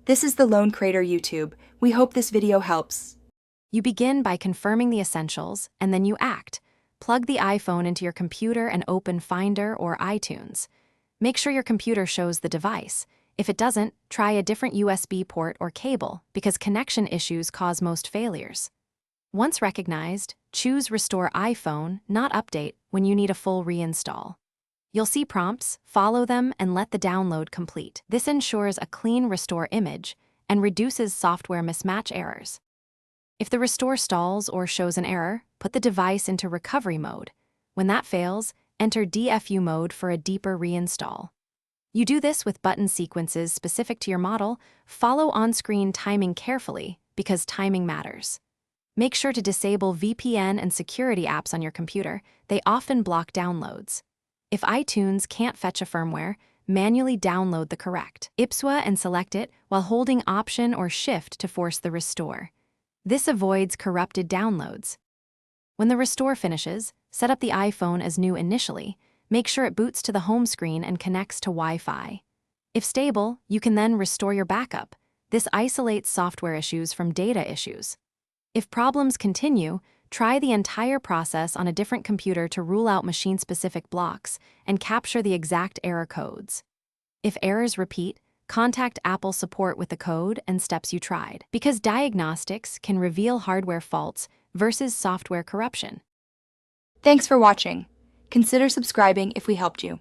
This is the Lone Crater YouTube. We hope this video helps. You begin by confirming the essentials, and then you act. Plug the iPhone into your computer and open Finder or iTunes. Make sure your computer shows the device. If it doesn't, try a different USB port or cable, because connection issues cause most failures. Once recognized, choose Restore iPhone, not Update, when you need a full reinstall. You'll see prompts, follow them, and let the download complete. This ensures a clean restore image and reduces software mismatch errors. If the restore stalls or shows an error, put the device into recovery mode. When that fails, enter DFU mode for a deeper reinstall. You do this with button sequences specific to your model. Follow on-screen timing carefully, because timing matters. Make sure to disable VPN and security apps on your computer. They often block downloads. If iTunes can't fetch a firmware, manually download the correct IPSWA and select it while holding Option or Shift to force the restore. This avoids corrupted downloads. When the restore finishes, set up the iPhone as new initially. Make sure it boots to the home screen and connects to Wi-Fi. If stable, you can then restore your backup. This isolates software issues from data issues. If problems continue, try the entire process on a different computer to rule out machine-specific blocks and capture the exact error codes. If errors repeat, contact Apple support with the code and steps you tried, because diagnostics can reveal hardware faults versus software corruption. Thanks for watching. Consider subscribing if we helped you.